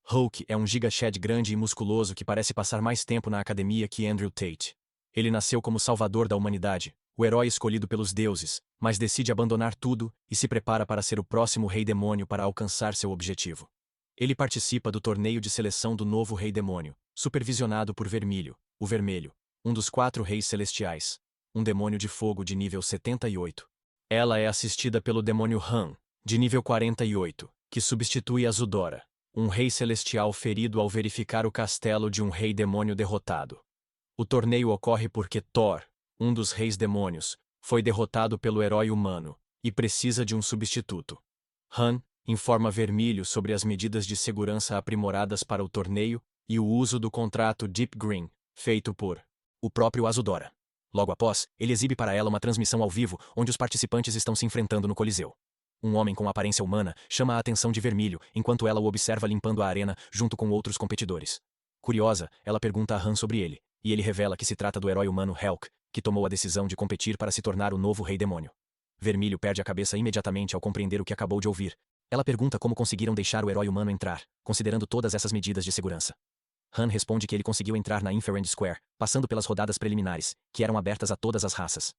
Hulk é um giga-shed grande e musculoso que parece passar mais tempo na academia que Andrew Tate. Ele nasceu como salvador da humanidade, o herói escolhido pelos deuses, mas decide abandonar tudo e se prepara para ser o próximo Rei Demônio para alcançar seu objetivo. Ele participa do torneio de seleção do novo Rei Demônio, supervisionado por Vermilho, o Vermelho, um dos 4 reis celestiais, um demônio de fogo de nível 78. Ela é assistida pelo demônio Han, de nível 48, que substitui a Zudora, um rei celestial ferido ao verificar o castelo de um rei demônio derrotado. O torneio ocorre porque Thor, um dos reis demônios, foi derrotado pelo herói humano e precisa de um substituto. Han informa Vermilho sobre as medidas de segurança aprimoradas para o torneio e o uso do contrato Deep Green, feito por o próprio Azudora. Logo após, ele exibe para ela uma transmissão ao vivo onde os participantes estão se enfrentando no Coliseu. Um homem com aparência humana chama a atenção de Vermilho enquanto ela o observa limpando a arena junto com outros competidores. Curiosa, ela pergunta a Han sobre ele, e ele revela que se trata do herói humano Hulk, que tomou a decisão de competir para se tornar o novo Rei Demônio. Vermilho perde a cabeça imediatamente ao compreender o que acabou de ouvir. Ela pergunta como conseguiram deixar o herói humano entrar, considerando todas essas medidas de segurança. Han responde que ele conseguiu entrar na Inferend Square, passando pelas rodadas preliminares, que eram abertas a todas as raças.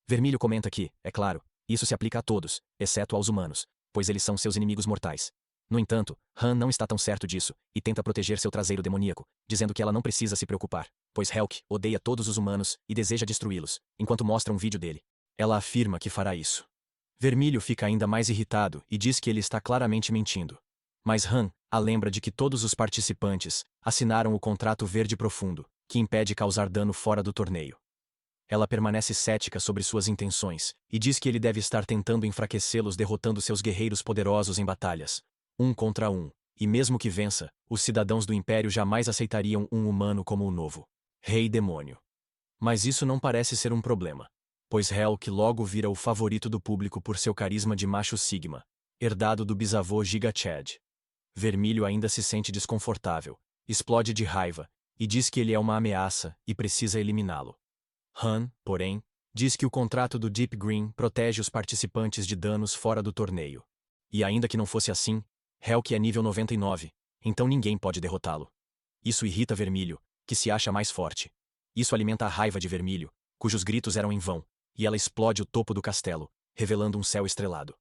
Vermilho comenta que, é claro, isso se aplica a todos, exceto aos humanos, pois eles são seus inimigos mortais. No entanto, Han não está tão certo disso, e tenta proteger seu traseiro demoníaco, dizendo que ela não precisa se preocupar, pois Hulk odeia todos os humanos e deseja destruí-los, enquanto mostra um vídeo dele. Ela afirma que fará isso. Vermilho fica ainda mais irritado e diz que ele está claramente mentindo. Mas Han a lembra de que todos os participantes assinaram o contrato verde profundo, que impede causar dano fora do torneio. Ela permanece cética sobre suas intenções e diz que ele deve estar tentando enfraquecê-los derrotando seus guerreiros poderosos em batalhas, 1 contra 1, e mesmo que vença, os cidadãos do Império jamais aceitariam um humano como o novo Rei Demônio. Mas isso não parece ser um problema, pois Hulk logo vira o favorito do público por seu carisma de macho Sigma, herdado do bisavô Giga Chad. Vermilho ainda se sente desconfortável, explode de raiva, e diz que ele é uma ameaça e precisa eliminá-lo. Han, porém, diz que o contrato do Deep Green protege os participantes de danos fora do torneio. E ainda que não fosse assim, Hulk é nível 99, então ninguém pode derrotá-lo. Isso irrita Vermilho, que se acha mais forte. Isso alimenta a raiva de Vermilho, cujos gritos eram em vão, e ela explode o topo do castelo, revelando um céu estrelado.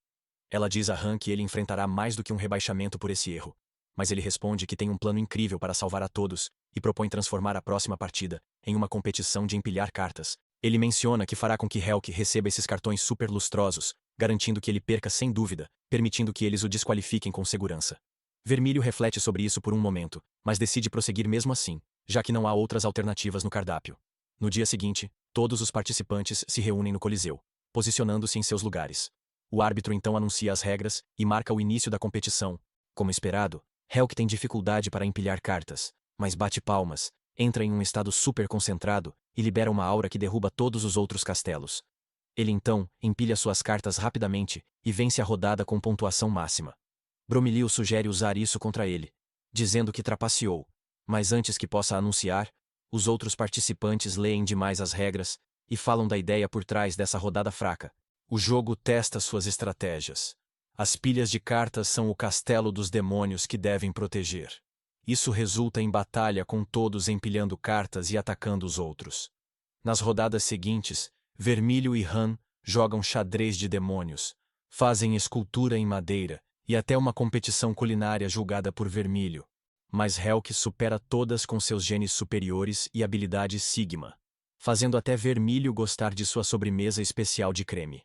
Ela diz a Han que ele enfrentará mais do que um rebaixamento por esse erro, mas ele responde que tem um plano incrível para salvar a todos e propõe transformar a próxima partida em uma competição de empilhar cartas. Ele menciona que fará com que Hulk receba esses cartões super lustrosos, garantindo que ele perca sem dúvida, permitindo que eles o desqualifiquem com segurança. Vermilho reflete sobre isso por um momento, mas decide prosseguir mesmo assim, já que não há outras alternativas no cardápio. No dia seguinte, todos os participantes se reúnem no Coliseu, posicionando-se em seus lugares. O árbitro então anuncia as regras e marca o início da competição. Como esperado, Hulk tem dificuldade para empilhar cartas, mas bate palmas, entra em um estado super concentrado e libera uma aura que derruba todos os outros castelos. Ele então empilha suas cartas rapidamente e vence a rodada com pontuação máxima. Bromilio sugere usar isso contra ele, dizendo que trapaceou, mas antes que possa anunciar, os outros participantes leem demais as regras e falam da ideia por trás dessa rodada fraca. O jogo testa suas estratégias. As pilhas de cartas são o castelo dos demônios que devem proteger. Isso resulta em batalha com todos empilhando cartas e atacando os outros. Nas rodadas seguintes, Vermilho e Han jogam xadrez de demônios, fazem escultura em madeira e até uma competição culinária julgada por Vermilho. Mas Hulk supera todas com seus genes superiores e habilidades Sigma, fazendo até Vermilho gostar de sua sobremesa especial de creme.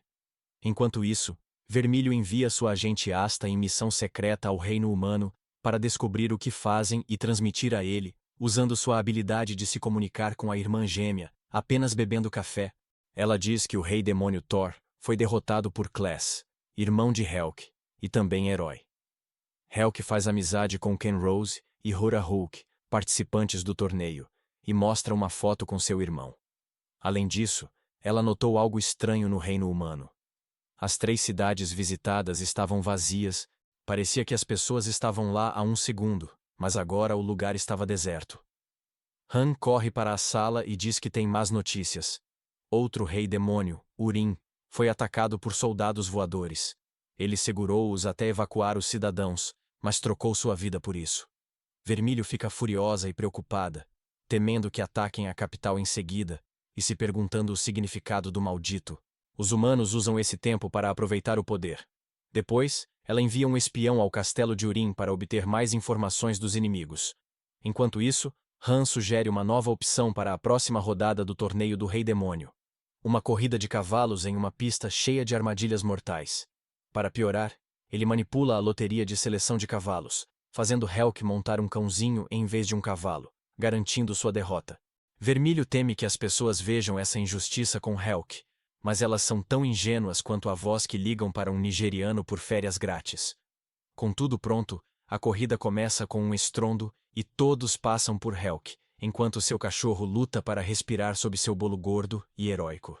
Enquanto isso, Vermilho envia sua agente Asta em missão secreta ao reino humano para descobrir o que fazem e transmitir a ele, usando sua habilidade de se comunicar com a irmã gêmea, apenas bebendo café. Ela diz que o rei demônio Thor foi derrotado por Class, irmão de Hulk, e também herói. Hulk faz amizade com Ken Rose e Hura Hulk, participantes do torneio, e mostra uma foto com seu irmão. Além disso, ela notou algo estranho no reino humano. As 3 cidades visitadas estavam vazias, parecia que as pessoas estavam lá há um segundo, mas agora o lugar estava deserto. Han corre para a sala e diz que tem más notícias. Outro rei demônio, Urim, foi atacado por soldados voadores. Ele segurou-os até evacuar os cidadãos, mas trocou sua vida por isso. Vermelho fica furiosa e preocupada, temendo que ataquem a capital em seguida, e se perguntando o significado do maldito. Os humanos usam esse tempo para aproveitar o poder. Depois, ela envia um espião ao castelo de Urim para obter mais informações dos inimigos. Enquanto isso, Han sugere uma nova opção para a próxima rodada do torneio do Rei Demônio. Uma corrida de cavalos em uma pista cheia de armadilhas mortais. Para piorar, ele manipula a loteria de seleção de cavalos, fazendo Helk montar um cãozinho em vez de um cavalo, garantindo sua derrota. Vermelho teme que as pessoas vejam essa injustiça com Helk, mas elas são tão ingênuas quanto avós que ligam para um nigeriano por férias grátis. Com tudo pronto, a corrida começa com um estrondo e todos passam por Helk, enquanto seu cachorro luta para respirar sob seu bolo gordo e heróico.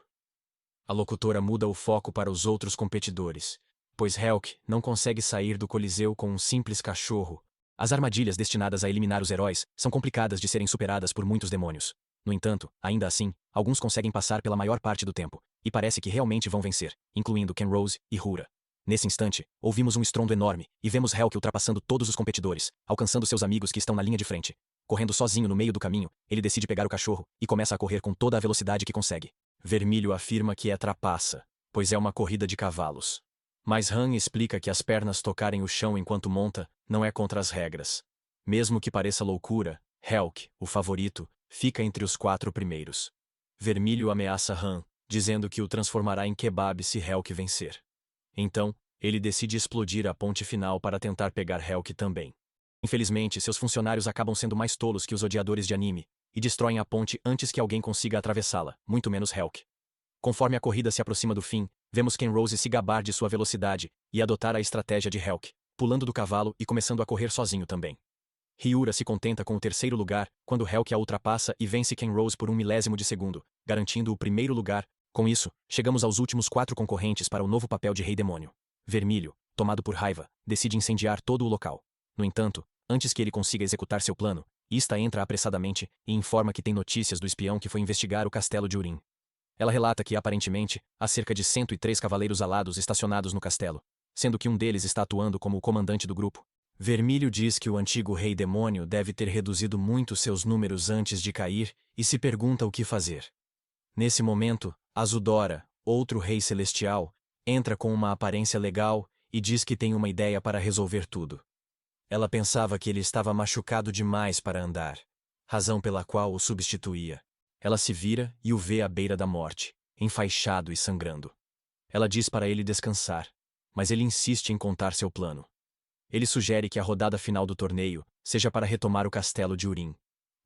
A locutora muda o foco para os outros competidores, pois Helk não consegue sair do coliseu com um simples cachorro. As armadilhas destinadas a eliminar os heróis são complicadas de serem superadas por muitos demônios. No entanto, ainda assim, alguns conseguem passar pela maior parte do tempo, e parece que realmente vão vencer, incluindo Kenrose e Hura. Nesse instante, ouvimos um estrondo enorme, e vemos Helk ultrapassando todos os competidores, alcançando seus amigos que estão na linha de frente. Correndo sozinho no meio do caminho, ele decide pegar o cachorro, e começa a correr com toda a velocidade que consegue. Vermelho afirma que é trapaça, pois é uma corrida de cavalos. Mas Han explica que as pernas tocarem o chão enquanto monta não é contra as regras. Mesmo que pareça loucura, Helk, o favorito, fica entre os 4 primeiros. Vermelho ameaça Han, dizendo que o transformará em kebab se Helk vencer. Então, ele decide explodir a ponte final para tentar pegar Helk também. Infelizmente, seus funcionários acabam sendo mais tolos que os odiadores de anime, e destroem a ponte antes que alguém consiga atravessá-la, muito menos Helk. Conforme a corrida se aproxima do fim, vemos Kenrose se gabar de sua velocidade e adotar a estratégia de Helk, pulando do cavalo e começando a correr sozinho também. Hyura se contenta com o 3º lugar, quando Helk a ultrapassa e vence Kenrose por 1 milésimo de segundo, garantindo o 1º lugar. Com isso, chegamos aos últimos 4 concorrentes para o novo papel de Rei Demônio. Vermelho, tomado por raiva, decide incendiar todo o local. No entanto, antes que ele consiga executar seu plano, Ista entra apressadamente e informa que tem notícias do espião que foi investigar o castelo de Urim. Ela relata que, aparentemente, há cerca de 103 cavaleiros alados estacionados no castelo, sendo que um deles está atuando como o comandante do grupo. Vermelho diz que o antigo Rei Demônio deve ter reduzido muito seus números antes de cair e se pergunta o que fazer. Nesse momento, Azudora, outro rei celestial, entra com uma aparência legal e diz que tem uma ideia para resolver tudo. Ela pensava que ele estava machucado demais para andar, razão pela qual o substituía. Ela se vira e o vê à beira da morte, enfaixado e sangrando. Ela diz para ele descansar, mas ele insiste em contar seu plano. Ele sugere que a rodada final do torneio seja para retomar o castelo de Urim,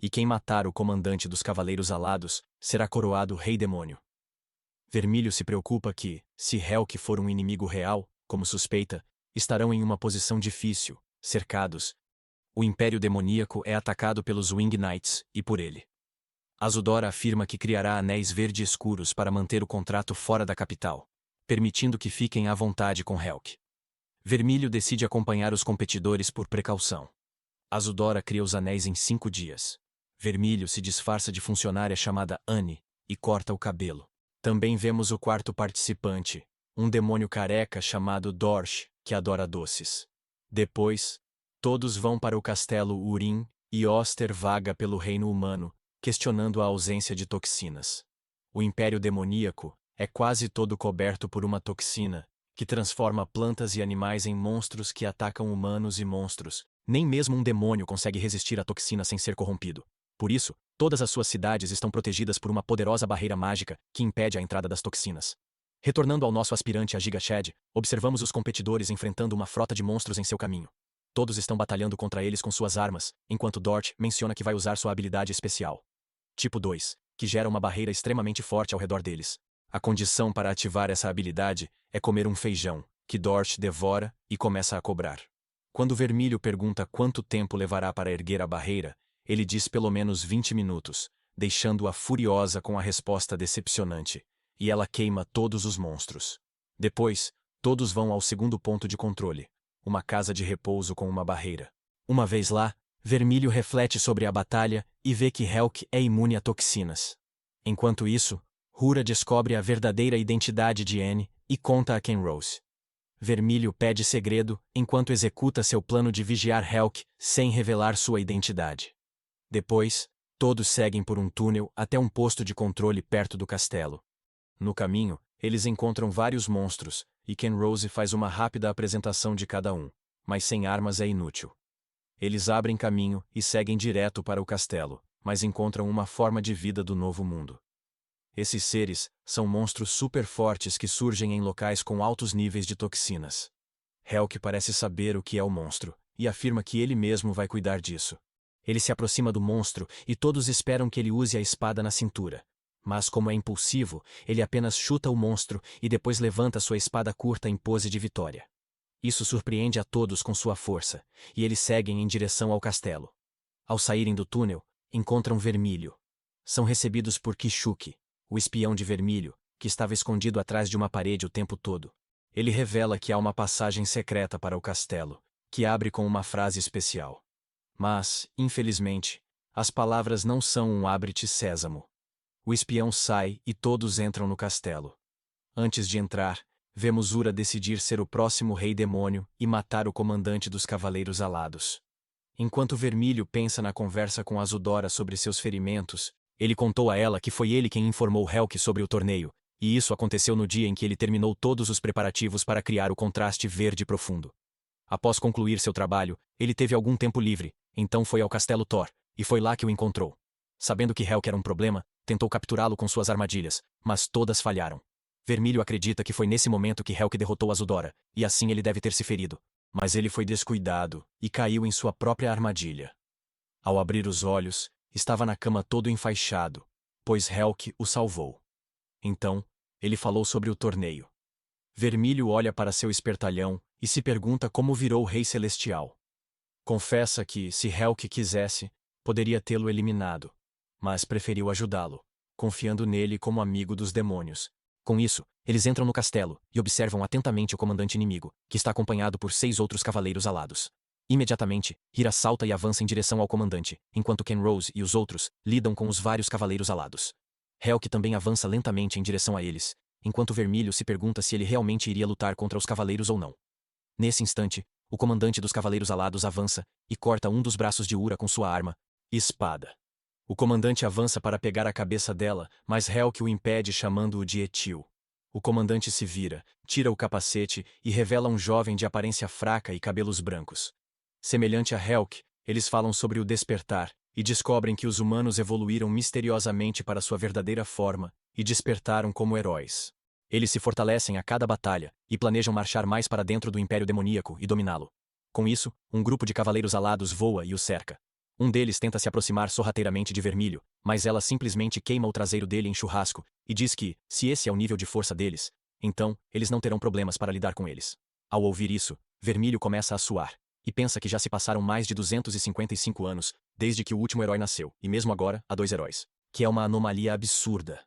e quem matar o comandante dos Cavaleiros Alados será coroado Rei Demônio. Vermelho se preocupa que, se Helk for um inimigo real, como suspeita, estarão em uma posição difícil, cercados. O Império Demoníaco é atacado pelos Wing Knights, e por ele. Azudora afirma que criará anéis verde escuros para manter o contrato fora da capital, permitindo que fiquem à vontade com Helk. Vermelho decide acompanhar os competidores por precaução. Azudora cria os anéis em 5 dias. Vermelho se disfarça de funcionária chamada Annie e corta o cabelo. Também vemos o 4º participante, um demônio careca chamado Dorsh, que adora doces. Depois, todos vão para o castelo Urim e Oster vaga pelo reino humano, questionando a ausência de toxinas. O Império Demoníaco é quase todo coberto por uma toxina, que transforma plantas e animais em monstros que atacam humanos e monstros. Nem mesmo um demônio consegue resistir à toxina sem ser corrompido. Por isso, todas as suas cidades estão protegidas por uma poderosa barreira mágica que impede a entrada das toxinas. Retornando ao nosso aspirante a Giga Shed, observamos os competidores enfrentando uma frota de monstros em seu caminho. Todos estão batalhando contra eles com suas armas, enquanto Dort menciona que vai usar sua habilidade especial. Tipo 2, que gera uma barreira extremamente forte ao redor deles. A condição para ativar essa habilidade é comer um feijão, que Dort devora e começa a cobrar. Quando Vermelho pergunta quanto tempo levará para erguer a barreira, ele diz pelo menos 20 minutos, deixando-a furiosa com a resposta decepcionante, e ela queima todos os monstros. Depois, todos vão ao 2º ponto de controle, uma casa de repouso com uma barreira. Uma vez lá, Vermelho reflete sobre a batalha e vê que Helk é imune a toxinas. Enquanto isso, Hura descobre a verdadeira identidade de Annie e conta a Kenrose. Vermelho pede segredo enquanto executa seu plano de vigiar Helk sem revelar sua identidade. Depois, todos seguem por um túnel até um posto de controle perto do castelo. No caminho, eles encontram vários monstros, e Ken Rose faz uma rápida apresentação de cada um, mas sem armas é inútil. Eles abrem caminho e seguem direto para o castelo, mas encontram uma forma de vida do novo mundo. Esses seres são monstros super fortes que surgem em locais com altos níveis de toxinas. Helk parece saber o que é o monstro, e afirma que ele mesmo vai cuidar disso. Ele se aproxima do monstro e todos esperam que ele use a espada na cintura. Mas como é impulsivo, ele apenas chuta o monstro e depois levanta sua espada curta em pose de vitória. Isso surpreende a todos com sua força, e eles seguem em direção ao castelo. Ao saírem do túnel, encontram Vermelho. São recebidos por Kishuki, o espião de Vermelho, que estava escondido atrás de uma parede o tempo todo. Ele revela que há uma passagem secreta para o castelo, que abre com uma frase especial. Mas, infelizmente, as palavras não são um abre-te sésamo. O espião sai e todos entram no castelo. Antes de entrar, vemos Ura decidir ser o próximo rei demônio e matar o comandante dos Cavaleiros Alados. Enquanto Vermelho pensa na conversa com Azudora sobre seus ferimentos, ele contou a ela que foi ele quem informou Helk sobre o torneio, e isso aconteceu no dia em que ele terminou todos os preparativos para criar o contraste verde profundo. Após concluir seu trabalho, ele teve algum tempo livre, então foi ao Castelo Thor, e foi lá que o encontrou. Sabendo que Helk era um problema, tentou capturá-lo com suas armadilhas, mas todas falharam. Vermelho acredita que foi nesse momento que Helk derrotou Azudora, e assim ele deve ter se ferido. Mas ele foi descuidado e caiu em sua própria armadilha. Ao abrir os olhos, estava na cama todo enfaixado, pois Helk o salvou. Então, ele falou sobre o torneio. Vermelho olha para seu espertalhão e se pergunta como virou Rei Celestial. Confessa que, se Helk quisesse, poderia tê-lo eliminado, mas preferiu ajudá-lo, confiando nele como amigo dos demônios. Com isso, eles entram no castelo e observam atentamente o comandante inimigo, que está acompanhado por 6 outros cavaleiros alados. Imediatamente, Hira salta e avança em direção ao comandante, enquanto Ken Rose e os outros lidam com os vários cavaleiros alados. Helk também avança lentamente em direção a eles, enquanto Vermelho se pergunta se ele realmente iria lutar contra os cavaleiros ou não. Nesse instante, o comandante dos cavaleiros alados avança e corta um dos braços de Ura com sua arma, espada. O comandante avança para pegar a cabeça dela, mas Helk o impede chamando-o de Etil. O comandante se vira, tira o capacete e revela um jovem de aparência fraca e cabelos brancos. Semelhante a Helk, eles falam sobre o despertar e descobrem que os humanos evoluíram misteriosamente para sua verdadeira forma e despertaram como heróis. Eles se fortalecem a cada batalha e planejam marchar mais para dentro do Império Demoníaco e dominá-lo. Com isso, um grupo de cavaleiros alados voa e o cerca. Um deles tenta se aproximar sorrateiramente de Vermelho, mas ela simplesmente queima o traseiro dele em churrasco e diz que, se esse é o nível de força deles, então eles não terão problemas para lidar com eles. Ao ouvir isso, Vermelho começa a suar e pensa que já se passaram mais de 255 anos desde que o último herói nasceu, e mesmo agora há 2 heróis, que é uma anomalia absurda.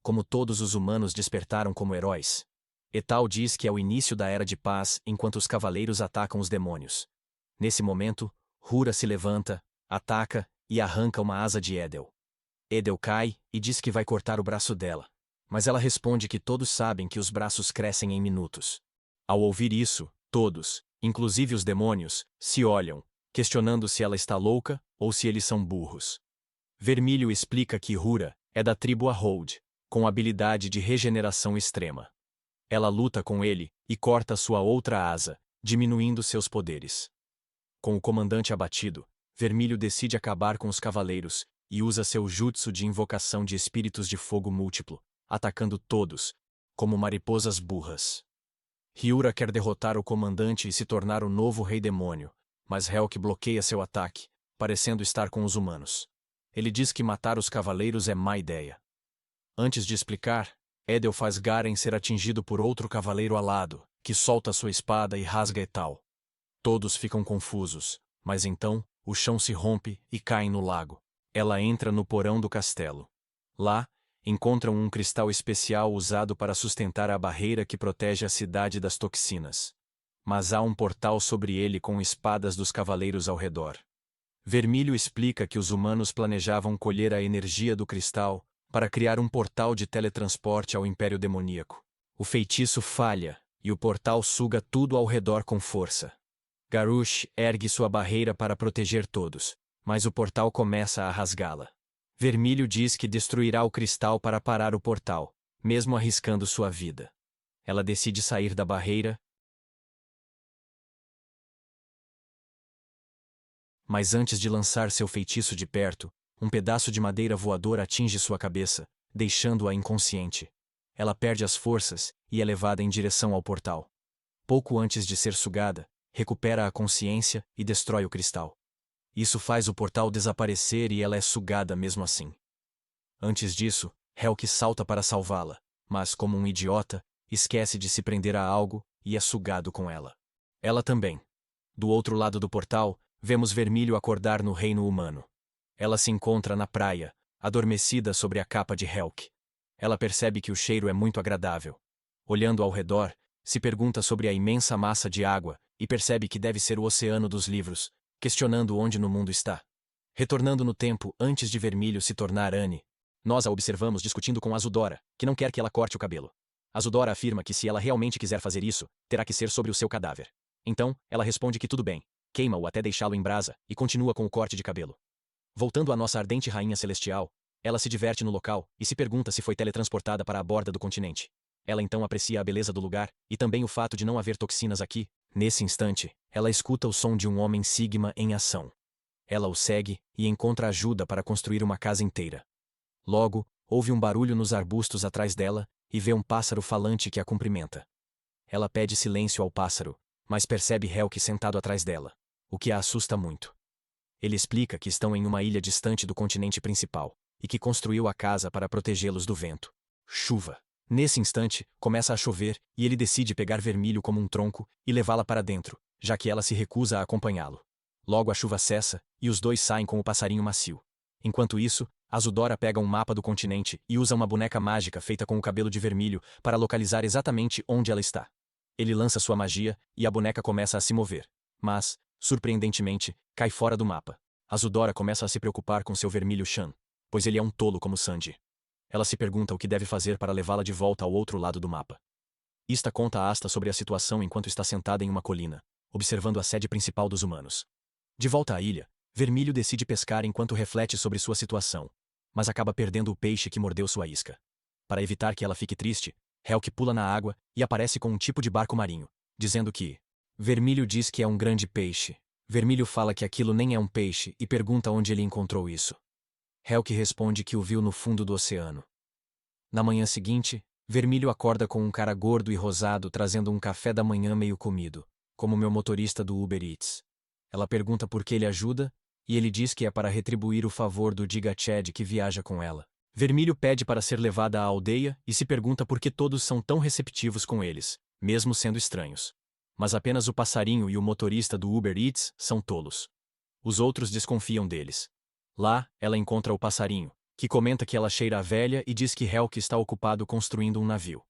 Como todos os humanos despertaram como heróis. Etal diz que é o início da Era de Paz enquanto os cavaleiros atacam os demônios. Nesse momento, Hura se levanta, ataca e arranca uma asa de Edel. Edel cai e diz que vai cortar o braço dela. Mas ela responde que todos sabem que os braços crescem em minutos. Ao ouvir isso, todos, inclusive os demônios, se olham, questionando se ela está louca ou se eles são burros. Vermelho explica que Hura é da tribo Ahold, com habilidade de regeneração extrema. Ela luta com ele e corta sua outra asa, diminuindo seus poderes. Com o comandante abatido, Vermelho decide acabar com os cavaleiros e usa seu jutsu de invocação de espíritos de fogo múltiplo, atacando todos, como mariposas burras. Hyura quer derrotar o comandante e se tornar o novo rei demônio, mas Helk bloqueia seu ataque, parecendo estar com os humanos. Ele diz que matar os cavaleiros é má ideia. Antes de explicar, Edel faz Garen ser atingido por outro cavaleiro alado, que solta sua espada e rasga Etal. Todos ficam confusos, mas então, o chão se rompe e caem no lago. Ela entra no porão do castelo. Lá, encontram um cristal especial usado para sustentar a barreira que protege a cidade das toxinas. Mas há um portal sobre ele com espadas dos cavaleiros ao redor. Vermelho explica que os humanos planejavam colher a energia do cristal para criar um portal de teletransporte ao Império Demoníaco. O feitiço falha, e o portal suga tudo ao redor com força. Garrosh ergue sua barreira para proteger todos, mas o portal começa a rasgá-la. Vermelho diz que destruirá o cristal para parar o portal, mesmo arriscando sua vida. Ela decide sair da barreira, mas antes de lançar seu feitiço de perto, um pedaço de madeira voadora atinge sua cabeça, deixando-a inconsciente. Ela perde as forças e é levada em direção ao portal. Pouco antes de ser sugada, recupera a consciência e destrói o cristal. Isso faz o portal desaparecer e ela é sugada mesmo assim. Antes disso, Helk salta para salvá-la, mas como um idiota, esquece de se prender a algo e é sugado com ela. Ela também. Do outro lado do portal, vemos Vermelho acordar no reino humano. Ela se encontra na praia, adormecida sobre a capa de Helk. Ela percebe que o cheiro é muito agradável. Olhando ao redor, se pergunta sobre a imensa massa de água e percebe que deve ser o oceano dos livros, questionando onde no mundo está. Retornando no tempo antes de Vermelho se tornar Annie, nós a observamos discutindo com Azudora, que não quer que ela corte o cabelo. Azudora afirma que se ela realmente quiser fazer isso, terá que ser sobre o seu cadáver. Então, ela responde que tudo bem, queima-o até deixá-lo em brasa e continua com o corte de cabelo. Voltando à nossa ardente rainha celestial, ela se diverte no local e se pergunta se foi teletransportada para a borda do continente. Ela então aprecia a beleza do lugar e também o fato de não haver toxinas aqui. Nesse instante, ela escuta o som de um homem Sigma em ação. Ela o segue e encontra ajuda para construir uma casa inteira. Logo, ouve um barulho nos arbustos atrás dela e vê um pássaro falante que a cumprimenta. Ela pede silêncio ao pássaro, mas percebe Helk sentado atrás dela, o que a assusta muito. Ele explica que estão em uma ilha distante do continente principal e que construiu a casa para protegê-los do vento. Chuva. Nesse instante, começa a chover e ele decide pegar Vermelho como um tronco e levá-la para dentro, já que ela se recusa a acompanhá-lo. Logo a chuva cessa e os dois saem com o passarinho macio. Enquanto isso, Azudora pega um mapa do continente e usa uma boneca mágica feita com o cabelo de Vermelho para localizar exatamente onde ela está. Ele lança sua magia e a boneca começa a se mover, mas, surpreendentemente, cai fora do mapa. Azudora começa a se preocupar com seu Vermelho Shan, pois ele é um tolo como Sandy. Ela se pergunta o que deve fazer para levá-la de volta ao outro lado do mapa. Ista conta a Asta sobre a situação enquanto está sentada em uma colina, observando a sede principal dos humanos. De volta à ilha, Vermelho decide pescar enquanto reflete sobre sua situação, mas acaba perdendo o peixe que mordeu sua isca. Para evitar que ela fique triste, Helk pula na água e aparece com um tipo de barco marinho, dizendo que Vermelho diz que é um grande peixe. Vermelho fala que aquilo nem é um peixe e pergunta onde ele encontrou isso. Helk responde que o viu no fundo do oceano. Na manhã seguinte, Vermelho acorda com um cara gordo e rosado trazendo um café da manhã meio comido, como meu motorista do Uber Eats. Ela pergunta por que ele ajuda, e ele diz que é para retribuir o favor do Giga Chad que viaja com ela. Vermelho pede para ser levada à aldeia e se pergunta por que todos são tão receptivos com eles, mesmo sendo estranhos. Mas apenas o passarinho e o motorista do Uber Eats são tolos. Os outros desconfiam deles. Lá, ela encontra o passarinho, que comenta que ela cheira a velha e diz que Helk está ocupado construindo um navio.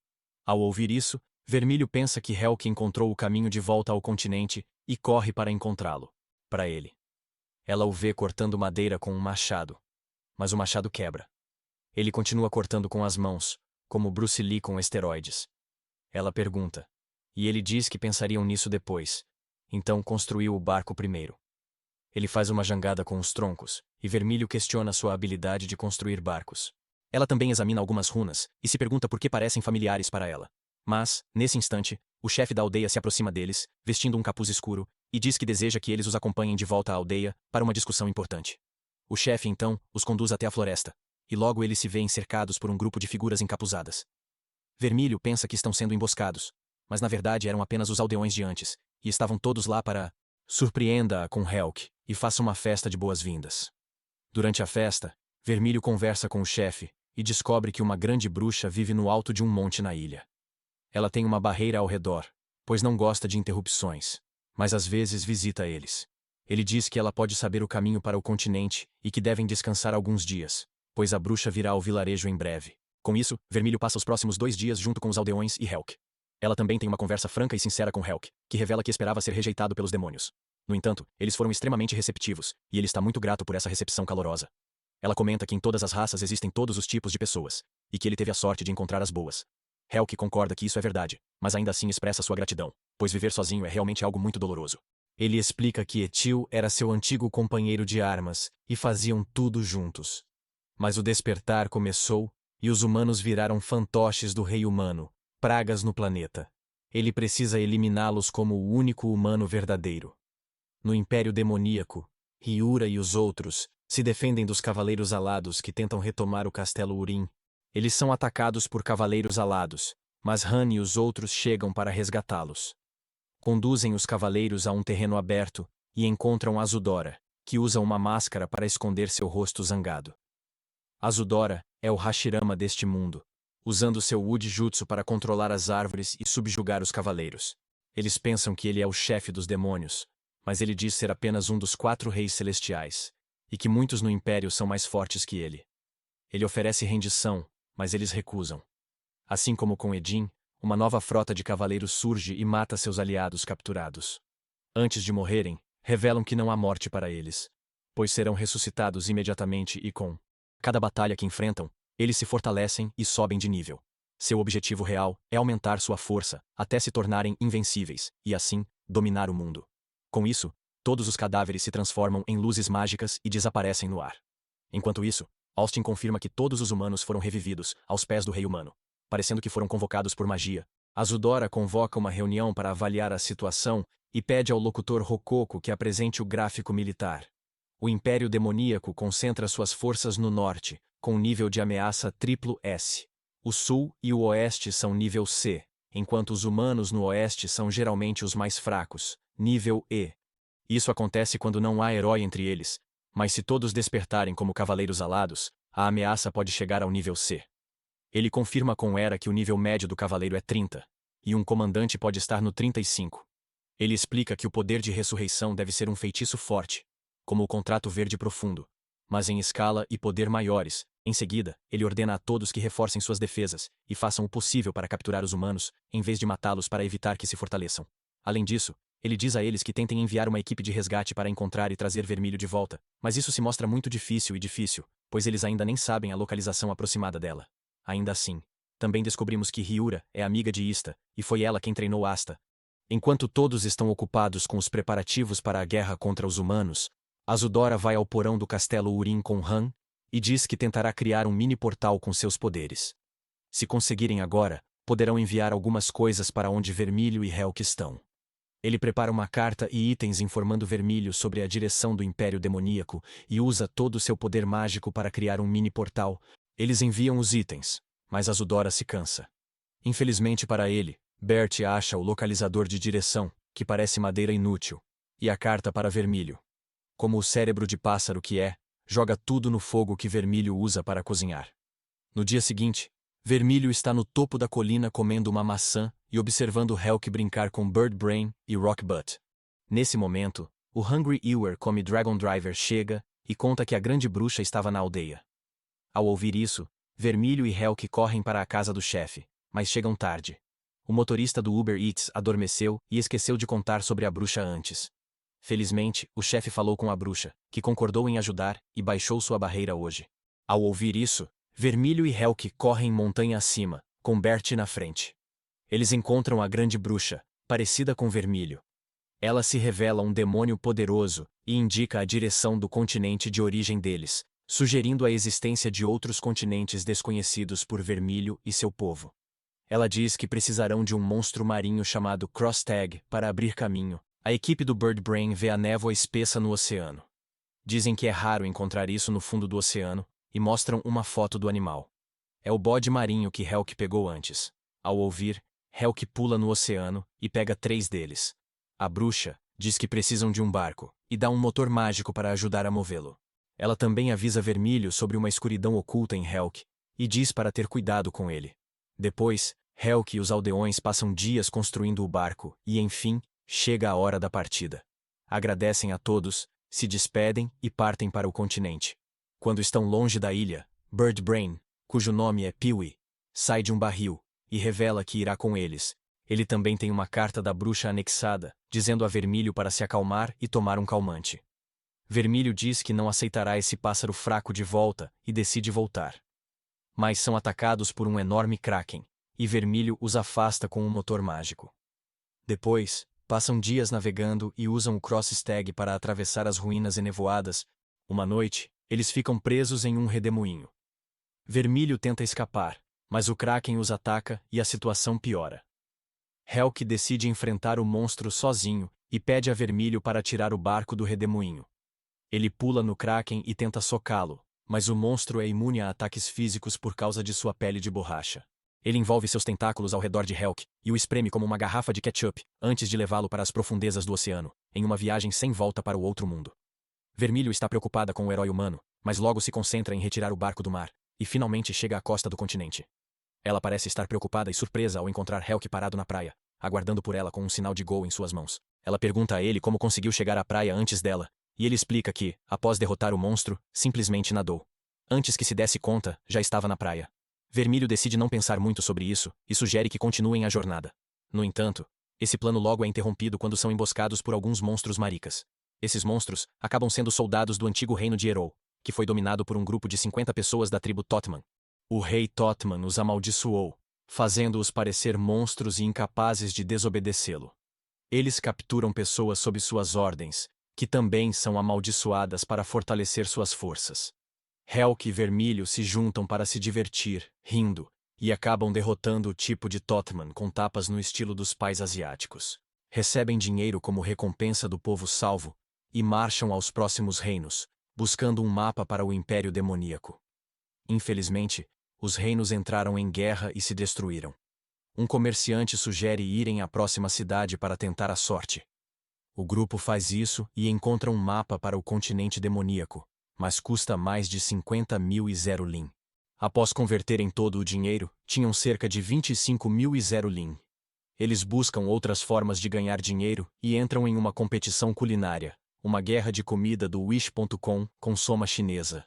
Ao ouvir isso, Vermelho pensa que Helk encontrou o caminho de volta ao continente e corre para encontrá-lo. Para ele. Ela o vê cortando madeira com um machado. Mas o machado quebra. Ele continua cortando com as mãos, como Bruce Lee com esteroides. Ela pergunta. E ele diz que pensariam nisso depois. Então construiu o barco primeiro. Ele faz uma jangada com os troncos, e Vermelho questiona sua habilidade de construir barcos. Ela também examina algumas runas, e se pergunta por que parecem familiares para ela. Mas, nesse instante, o chefe da aldeia se aproxima deles, vestindo um capuz escuro, e diz que deseja que eles os acompanhem de volta à aldeia para uma discussão importante. O chefe, então, os conduz até a floresta, e logo eles se veem cercados por um grupo de figuras encapuzadas. Vermelho pensa que estão sendo emboscados, mas na verdade eram apenas os aldeões de antes, e estavam todos lá para surpreenda-a com Helk e faça uma festa de boas-vindas. Durante a festa, Vermelho conversa com o chefe e descobre que uma grande bruxa vive no alto de um monte na ilha. Ela tem uma barreira ao redor, pois não gosta de interrupções, mas às vezes visita eles. Ele diz que ela pode saber o caminho para o continente e que devem descansar alguns dias, pois a bruxa virá ao vilarejo em breve. Com isso, Vermelho passa os próximos 2 dias junto com os aldeões e Helk. Ela também tem uma conversa franca e sincera com Helk, que revela que esperava ser rejeitado pelos demônios. No entanto, eles foram extremamente receptivos, e ele está muito grato por essa recepção calorosa. Ela comenta que em todas as raças existem todos os tipos de pessoas, e que ele teve a sorte de encontrar as boas. Helk concorda que isso é verdade, mas ainda assim expressa sua gratidão, pois viver sozinho é realmente algo muito doloroso. Ele explica que Etil era seu antigo companheiro de armas, e faziam tudo juntos. Mas o despertar começou, e os humanos viraram fantoches do rei humano, pragas no planeta. Ele precisa eliminá-los como o único humano verdadeiro. No Império Demoníaco, Hyura e os outros se defendem dos Cavaleiros Alados que tentam retomar o Castelo Urim. Eles são atacados por Cavaleiros Alados, mas Han e os outros chegam para resgatá-los. Conduzem os cavaleiros a um terreno aberto e encontram Azudora, que usa uma máscara para esconder seu rosto zangado. Azudora é o Hashirama deste mundo, usando seu Wood Jutsu para controlar as árvores e subjugar os cavaleiros. Eles pensam que ele é o chefe dos demônios, mas ele diz ser apenas um dos 4 reis celestiais, e que muitos no Império são mais fortes que ele. Ele oferece rendição, mas eles recusam. Assim como com Edin, uma nova frota de cavaleiros surge e mata seus aliados capturados. Antes de morrerem, revelam que não há morte para eles, pois serão ressuscitados imediatamente e com cada batalha que enfrentam, eles se fortalecem e sobem de nível. Seu objetivo real é aumentar sua força até se tornarem invencíveis e, assim, dominar o mundo. Com isso, todos os cadáveres se transformam em luzes mágicas e desaparecem no ar. Enquanto isso, Austin confirma que todos os humanos foram revividos aos pés do rei humano, parecendo que foram convocados por magia. Azudora convoca uma reunião para avaliar a situação e pede ao locutor Rococo que apresente o gráfico militar. O Império Demoníaco concentra suas forças no norte, com nível de ameaça triplo S. O sul e o oeste são nível C, enquanto os humanos no oeste são geralmente os mais fracos, nível E. Isso acontece quando não há herói entre eles, mas se todos despertarem como cavaleiros alados, a ameaça pode chegar ao nível C. Ele confirma com Hera que o nível médio do cavaleiro é 30, e um comandante pode estar no 35. Ele explica que o poder de ressurreição deve ser um feitiço forte, como o contrato verde profundo, mas em escala e poder maiores. Em seguida, ele ordena a todos que reforcem suas defesas e façam o possível para capturar os humanos, em vez de matá-los para evitar que se fortaleçam. Além disso, ele diz a eles que tentem enviar uma equipe de resgate para encontrar e trazer Vermilho de volta, mas isso se mostra muito difícil, pois eles ainda nem sabem a localização aproximada dela. Ainda assim, também descobrimos que Hyura é amiga de Ista, e foi ela quem treinou Asta. Enquanto todos estão ocupados com os preparativos para a guerra contra os humanos, Azudora vai ao porão do castelo Urim com Han e diz que tentará criar um mini-portal com seus poderes. Se conseguirem agora, poderão enviar algumas coisas para onde Vermilho e Helk estão. Ele prepara uma carta e itens informando Vermilho sobre a direção do Império Demoníaco e usa todo o seu poder mágico para criar um mini-portal. Eles enviam os itens, mas Azudora se cansa. Infelizmente para ele, Bert acha o localizador de direção, que parece madeira inútil, e a carta para Vermilho. Como o cérebro de pássaro que é, joga tudo no fogo que Vermilho usa para cozinhar. No dia seguinte, Vermilho está no topo da colina comendo uma maçã e observando Helk brincar com Bird Brain e Rock Butt. Nesse momento, o Hungry Ewer come Dragon Driver chega e conta que a grande bruxa estava na aldeia. Ao ouvir isso, Vermilho e Helk correm para a casa do chefe, mas chegam tarde. O motorista do Uber Eats adormeceu e esqueceu de contar sobre a bruxa antes. Felizmente, o chefe falou com a bruxa, que concordou em ajudar e baixou sua barreira hoje. Ao ouvir isso, Vermilho e Helk correm montanha acima, com Bert na frente. Eles encontram a grande bruxa, parecida com Vermilho. Ela se revela um demônio poderoso e indica a direção do continente de origem deles, sugerindo a existência de outros continentes desconhecidos por Vermilho e seu povo. Ela diz que precisarão de um monstro marinho chamado Crosstag para abrir caminho. A equipe do Bird Brain vê a névoa espessa no oceano. Dizem que é raro encontrar isso no fundo do oceano, e mostram uma foto do animal. É o bode marinho que Helk pegou antes. Ao ouvir, Helk pula no oceano e pega 3 deles. A bruxa diz que precisam de um barco, e dá um motor mágico para ajudar a movê-lo. Ela também avisa Vermilho sobre uma escuridão oculta em Helk, e diz para ter cuidado com ele. Depois, Helk e os aldeões passam dias construindo o barco, e enfim, chega a hora da partida. Agradecem a todos, se despedem e partem para o continente. Quando estão longe da ilha, Bird Brain, cujo nome é Pee-wee, sai de um barril e revela que irá com eles. Ele também tem uma carta da bruxa anexada, dizendo a Vermilho para se acalmar e tomar um calmante. Vermilho diz que não aceitará esse pássaro fraco de volta e decide voltar. Mas são atacados por um enorme kraken, e Vermelho os afasta com um motor mágico. Depois, passam dias navegando e usam o Cross-Stag para atravessar as ruínas enevoadas. Uma noite, eles ficam presos em um redemoinho. Vermelho tenta escapar, mas o Kraken os ataca e a situação piora. Helk decide enfrentar o monstro sozinho e pede a Vermelho para tirar o barco do redemoinho. Ele pula no Kraken e tenta socá-lo, mas o monstro é imune a ataques físicos por causa de sua pele de borracha. Ele envolve seus tentáculos ao redor de Helk e o espreme como uma garrafa de ketchup antes de levá-lo para as profundezas do oceano, em uma viagem sem volta para o outro mundo. Vermelho está preocupada com o herói humano, mas logo se concentra em retirar o barco do mar, e finalmente chega à costa do continente. Ela parece estar preocupada e surpresa ao encontrar Helk parado na praia, aguardando por ela com um sinal de gol em suas mãos. Ela pergunta a ele como conseguiu chegar à praia antes dela, e ele explica que, após derrotar o monstro, simplesmente nadou. Antes que se desse conta, já estava na praia. Vermelho decide não pensar muito sobre isso e sugere que continuem a jornada. No entanto, esse plano logo é interrompido quando são emboscados por alguns monstros maricas. Esses monstros acabam sendo soldados do antigo reino de Erol, que foi dominado por um grupo de 50 pessoas da tribo Totman. O rei Totman os amaldiçoou, fazendo-os parecer monstros e incapazes de desobedecê-lo. Eles capturam pessoas sob suas ordens, que também são amaldiçoadas para fortalecer suas forças. Helk e Vermelho se juntam para se divertir, rindo, e acabam derrotando o tipo de Totman com tapas no estilo dos pais asiáticos. Recebem dinheiro como recompensa do povo salvo, e marcham aos próximos reinos, buscando um mapa para o Império Demoníaco. Infelizmente, os reinos entraram em guerra e se destruíram. Um comerciante sugere irem à próxima cidade para tentar a sorte. O grupo faz isso e encontra um mapa para o continente demoníaco, mas custa mais de 50.000 e 0 Lin. Após converterem todo o dinheiro, tinham cerca de 25.000 e 0 Lin. Eles buscam outras formas de ganhar dinheiro e entram em uma competição culinária, uma guerra de comida do Wish.com com soma chinesa.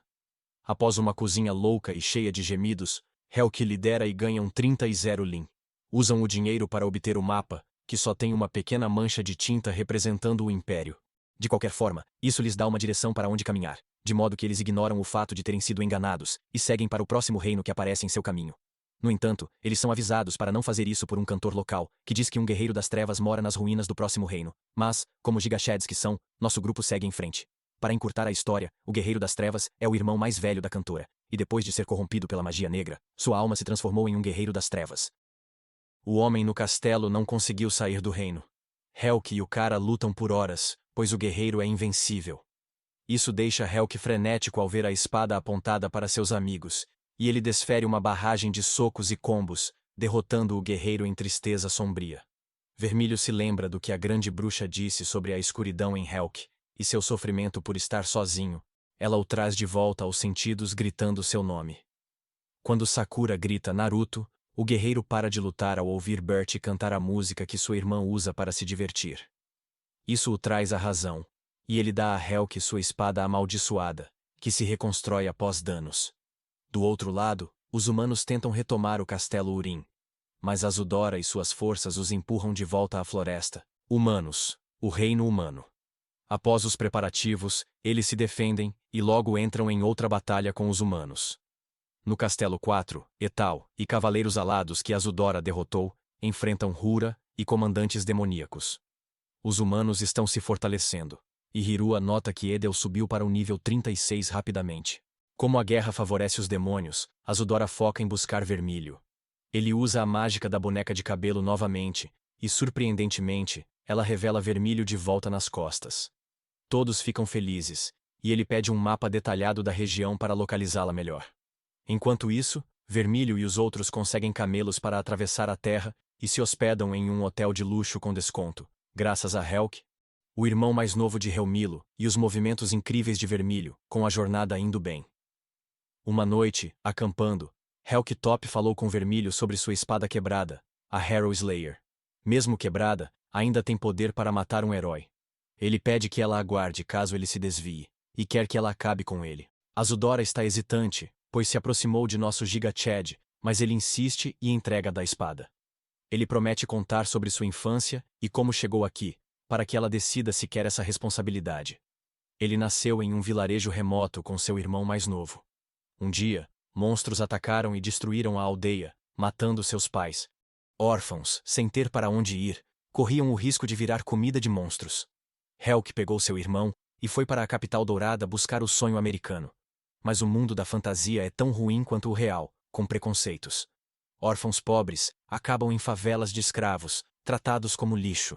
Após uma cozinha louca e cheia de gemidos, Helk lidera e ganham 30 e 0 Lin. Usam o dinheiro para obter o mapa, que só tem uma pequena mancha de tinta representando o Império. De qualquer forma, isso lhes dá uma direção para onde caminhar, de modo que eles ignoram o fato de terem sido enganados e seguem para o próximo reino que aparece em seu caminho. No entanto, eles são avisados para não fazer isso por um cantor local, que diz que um guerreiro das trevas mora nas ruínas do próximo reino. Mas, como gigachads que são, nosso grupo segue em frente. Para encurtar a história, o guerreiro das trevas é o irmão mais velho da cantora, e depois de ser corrompido pela magia negra, sua alma se transformou em um guerreiro das trevas. O homem no castelo não conseguiu sair do reino. Helk e o cara lutam por horas, pois o guerreiro é invencível. Isso deixa Helk frenético ao ver a espada apontada para seus amigos, e ele desfere uma barragem de socos e combos, derrotando o guerreiro em tristeza sombria. Vermelho se lembra do que a grande bruxa disse sobre a escuridão em Helk, e seu sofrimento por estar sozinho. Ela o traz de volta aos sentidos gritando seu nome. Quando Sakura grita Naruto, o guerreiro para de lutar ao ouvir Bert cantar a música que sua irmã usa para se divertir. Isso o traz à razão, e ele dá a Helk sua espada amaldiçoada, que se reconstrói após danos. Do outro lado, os humanos tentam retomar o castelo Urim. Mas Azudora e suas forças os empurram de volta à floresta. Humanos, o reino humano. Após os preparativos, eles se defendem e logo entram em outra batalha com os humanos. No Castelo 4, Etal e cavaleiros alados que Azudora derrotou, enfrentam Hura e comandantes demoníacos. Os humanos estão se fortalecendo, e Hirua nota que Edel subiu para o nível 36 rapidamente. Como a guerra favorece os demônios, Azudora foca em buscar Vermelho. Ele usa a mágica da boneca de cabelo novamente, e surpreendentemente, ela revela Vermelho de volta nas costas. Todos ficam felizes, e ele pede um mapa detalhado da região para localizá-la melhor. Enquanto isso, Vermelho e os outros conseguem camelos para atravessar a terra e se hospedam em um hotel de luxo com desconto, graças a Helk, o irmão mais novo de Helmilo, e os movimentos incríveis de Vermelho, com a jornada indo bem. Uma noite, acampando, Helk Top falou com Vermelho sobre sua espada quebrada, a Harrow Slayer. Mesmo quebrada, ainda tem poder para matar um herói. Ele pede que ela aguarde caso ele se desvie, e quer que ela acabe com ele. Azudora está hesitante, pois se aproximou de nosso Giga Chad, mas ele insiste e entrega da espada. Ele promete contar sobre sua infância e como chegou aqui, para que ela decida se quer essa responsabilidade. Ele nasceu em um vilarejo remoto com seu irmão mais novo. Um dia, monstros atacaram e destruíram a aldeia, matando seus pais. Órfãos, sem ter para onde ir, corriam o risco de virar comida de monstros. Helk pegou seu irmão e foi para a capital dourada buscar o sonho americano. Mas o mundo da fantasia é tão ruim quanto o real, com preconceitos. Órfãos pobres acabam em favelas de escravos, tratados como lixo.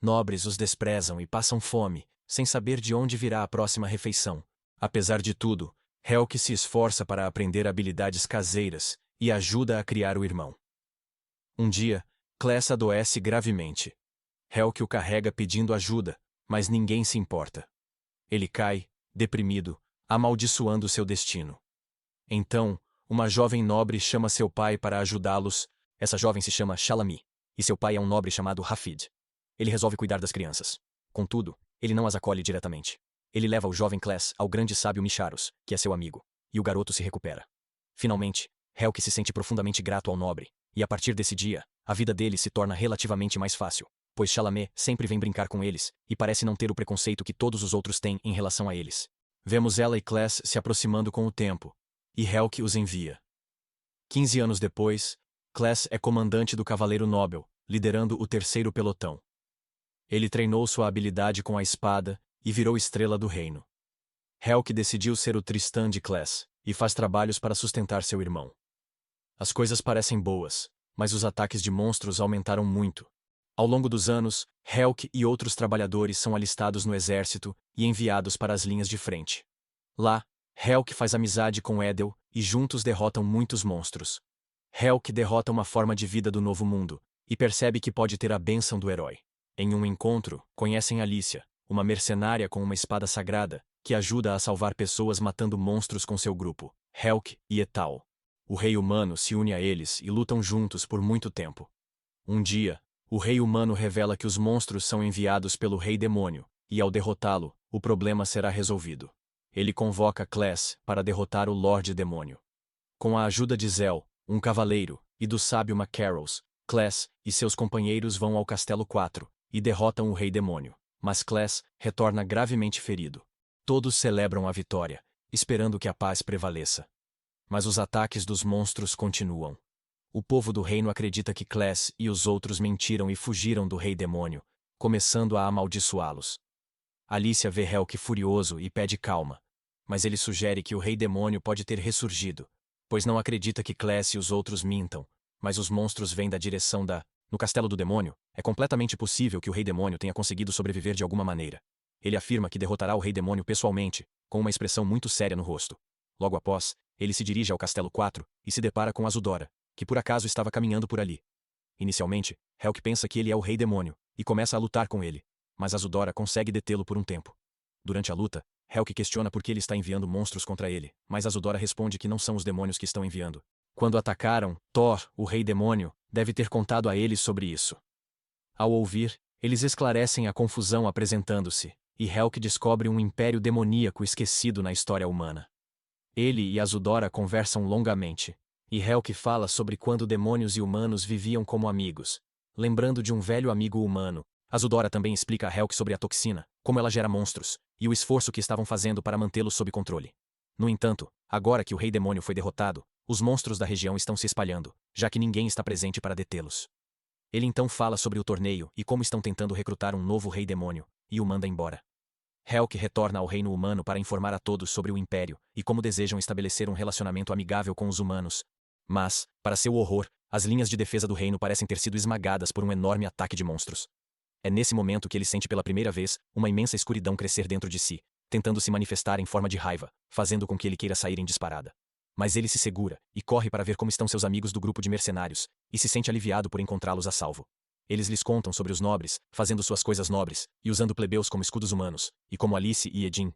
Nobres os desprezam e passam fome, sem saber de onde virá a próxima refeição. Apesar de tudo, Helk se esforça para aprender habilidades caseiras e ajuda a criar o irmão. Um dia, Kless adoece gravemente. Helk o carrega pedindo ajuda, mas ninguém se importa. Ele cai, deprimido, amaldiçoando seu destino. Então, uma jovem nobre chama seu pai para ajudá-los. Essa jovem se chama Shalami, e seu pai é um nobre chamado Hafid. Ele resolve cuidar das crianças. Contudo, ele não as acolhe diretamente. Ele leva o jovem Kless ao grande sábio Misharos, que é seu amigo, e o garoto se recupera. Finalmente, Helk se sente profundamente grato ao nobre, e a partir desse dia, a vida dele se torna relativamente mais fácil, pois Chalamet sempre vem brincar com eles, e parece não ter o preconceito que todos os outros têm em relação a eles. Vemos ela e Kless se aproximando com o tempo, e Helk os envia. 15 anos depois, Kless é comandante do Cavaleiro Nobel, liderando o terceiro pelotão. Ele treinou sua habilidade com a espada e virou estrela do reino. Helk decidiu ser o Tristan de Kless, e faz trabalhos para sustentar seu irmão. As coisas parecem boas, mas os ataques de monstros aumentaram muito. Ao longo dos anos, Helk e outros trabalhadores são alistados no exército e enviados para as linhas de frente. Lá, Helk faz amizade com Edel e juntos derrotam muitos monstros. Helk derrota uma forma de vida do novo mundo e percebe que pode ter a bênção do herói. Em um encontro, conhecem Alicia, uma mercenária com uma espada sagrada, que ajuda a salvar pessoas matando monstros com seu grupo, Helk e Etal. O rei humano se une a eles e lutam juntos por muito tempo. Um dia, o rei humano revela que os monstros são enviados pelo rei demônio, e ao derrotá-lo, o problema será resolvido. Ele convoca Kless para derrotar o Lorde Demônio. Com a ajuda de Zell, um cavaleiro, e do sábio Macarols, Kless e seus companheiros vão ao Castelo 4 e derrotam o Rei Demônio, mas Kless retorna gravemente ferido. Todos celebram a vitória, esperando que a paz prevaleça. Mas os ataques dos monstros continuam. O povo do reino acredita que Kless e os outros mentiram e fugiram do Rei Demônio, começando a amaldiçoá-los. Alicia vê Helk furioso e pede calma, mas ele sugere que o Rei Demônio pode ter ressurgido, pois não acredita que Kless e os outros mintam, mas os monstros vêm da direção da... No Castelo do Demônio, é completamente possível que o Rei Demônio tenha conseguido sobreviver de alguma maneira. Ele afirma que derrotará o Rei Demônio pessoalmente, com uma expressão muito séria no rosto. Logo após, ele se dirige ao Castelo 4 e se depara com Azudora, que por acaso estava caminhando por ali. Inicialmente, Helk pensa que ele é o Rei Demônio, e começa a lutar com ele, mas Azudora consegue detê-lo por um tempo. Durante a luta, Helk questiona por que ele está enviando monstros contra ele, mas Azudora responde que não são os demônios que estão enviando. Quando atacaram, Thor, o Rei Demônio, deve ter contado a eles sobre isso. Ao ouvir, eles esclarecem a confusão apresentando-se, e Helk descobre um império demoníaco esquecido na história humana. Ele e Azudora conversam longamente, e Helk fala sobre quando demônios e humanos viviam como amigos. Lembrando de um velho amigo humano, Azudora também explica a Helk sobre a toxina, como ela gera monstros, e o esforço que estavam fazendo para mantê-los sob controle. No entanto, agora que o Rei Demônio foi derrotado, os monstros da região estão se espalhando, já que ninguém está presente para detê-los. Ele então fala sobre o torneio e como estão tentando recrutar um novo Rei Demônio, e o manda embora. Helk retorna ao reino humano para informar a todos sobre o Império e como desejam estabelecer um relacionamento amigável com os humanos. Mas, para seu horror, as linhas de defesa do reino parecem ter sido esmagadas por um enorme ataque de monstros. É nesse momento que ele sente pela primeira vez uma imensa escuridão crescer dentro de si, tentando se manifestar em forma de raiva, fazendo com que ele queira sair em disparada. Mas ele se segura e corre para ver como estão seus amigos do grupo de mercenários, e se sente aliviado por encontrá-los a salvo. Eles lhes contam sobre os nobres, fazendo suas coisas nobres, e usando plebeus como escudos humanos, e como Alice e Edin.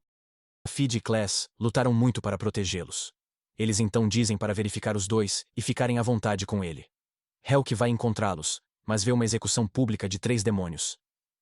Hafid e Kless lutaram muito para protegê-los. Eles então dizem para verificar os dois e ficarem à vontade com ele. Helk vai encontrá-los, mas vê uma execução pública de 3 demônios.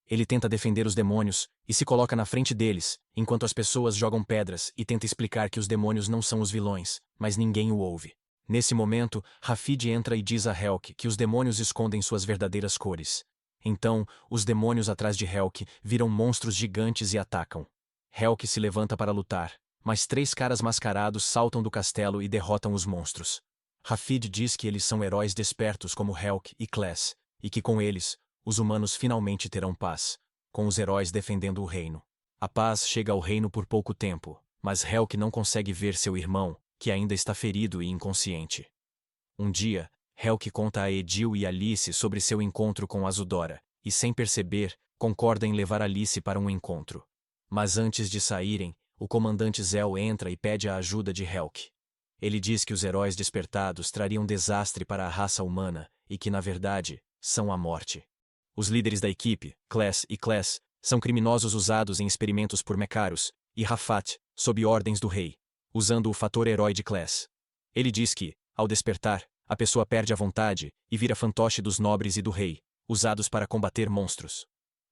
Ele tenta defender os demônios e se coloca na frente deles, enquanto as pessoas jogam pedras e tenta explicar que os demônios não são os vilões, mas ninguém o ouve. Nesse momento, Hafid entra e diz a Helk que os demônios escondem suas verdadeiras cores. Então, os demônios atrás de Helk viram monstros gigantes e atacam. Helk se levanta para lutar, mas 3 caras mascarados saltam do castelo e derrotam os monstros. Rafid diz que eles são heróis despertos como Helk e Class, e que com eles, os humanos finalmente terão paz, com os heróis defendendo o reino. A paz chega ao reino por pouco tempo, mas Helk não consegue ver seu irmão, que ainda está ferido e inconsciente. Um dia, Helk conta a Edil e Alice sobre seu encontro com Azudora, e sem perceber, concorda em levar Alice para um encontro. Mas antes de saírem, o comandante Zell entra e pede a ajuda de Helk. Ele diz que os heróis despertados trariam desastre para a raça humana e que, na verdade, são a morte. Os líderes da equipe, Class e Class, são criminosos usados em experimentos por Mekaros, e Rafat, sob ordens do rei, usando o fator herói de Class. Ele diz que, ao despertar, a pessoa perde a vontade e vira fantoche dos nobres e do rei, usados para combater monstros.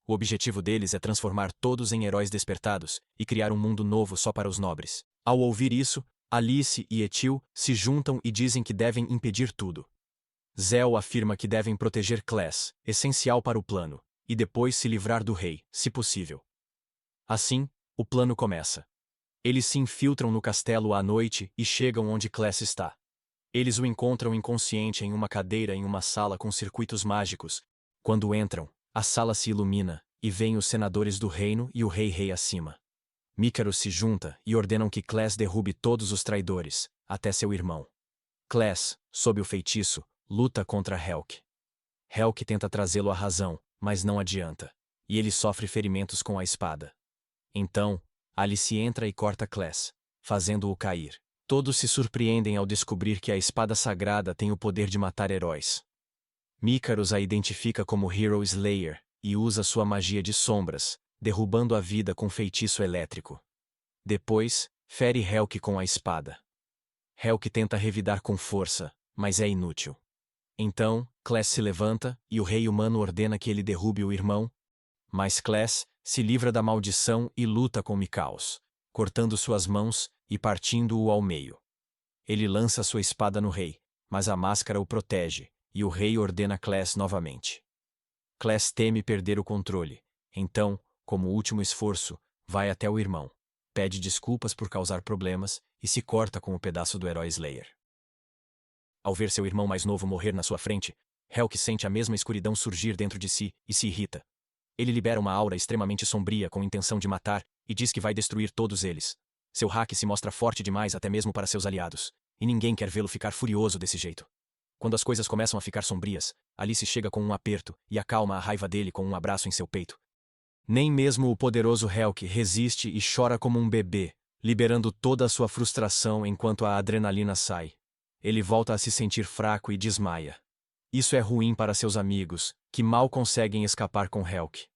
O objetivo deles é transformar todos em heróis despertados e criar um mundo novo só para os nobres. Ao ouvir isso, Alice e Etil se juntam e dizem que devem impedir tudo. Zell afirma que devem proteger Class, essencial para o plano, e depois se livrar do rei, se possível. Assim, o plano começa. Eles se infiltram no castelo à noite e chegam onde Class está. Eles o encontram inconsciente em uma cadeira em uma sala com circuitos mágicos. Quando entram, a sala se ilumina, e veem os senadores do reino e o rei acima. Mikaros se junta e ordenam que Class derrube todos os traidores, até seu irmão. Class, sob o feitiço, luta contra Helk. Helk tenta trazê-lo à razão, mas não adianta, e ele sofre ferimentos com a espada. Então, Alice entra e corta Class, fazendo-o cair. Todos se surpreendem ao descobrir que a espada sagrada tem o poder de matar heróis. Mikaros a identifica como Hero Slayer e usa sua magia de sombras, derrubando a vida com feitiço elétrico. Depois, fere Helk com a espada. Helk tenta revidar com força, mas é inútil. Então, Class se levanta e o rei humano ordena que ele derrube o irmão, mas Class se livra da maldição e luta com Mikaos, cortando suas mãos e partindo-o ao meio. Ele lança sua espada no rei, mas a máscara o protege, e o rei ordena Class novamente. Class teme perder o controle, então, como último esforço, vai até o irmão, pede desculpas por causar problemas e se corta com o pedaço do herói Slayer. Ao ver seu irmão mais novo morrer na sua frente, Helk sente a mesma escuridão surgir dentro de si e se irrita. Ele libera uma aura extremamente sombria com intenção de matar e diz que vai destruir todos eles. Seu hack se mostra forte demais até mesmo para seus aliados, e ninguém quer vê-lo ficar furioso desse jeito. Quando as coisas começam a ficar sombrias, Alice chega com um aperto e acalma a raiva dele com um abraço em seu peito. Nem mesmo o poderoso Helk resiste e chora como um bebê, liberando toda a sua frustração enquanto a adrenalina sai. Ele volta a se sentir fraco e desmaia. Isso é ruim para seus amigos, que mal conseguem escapar com Helk.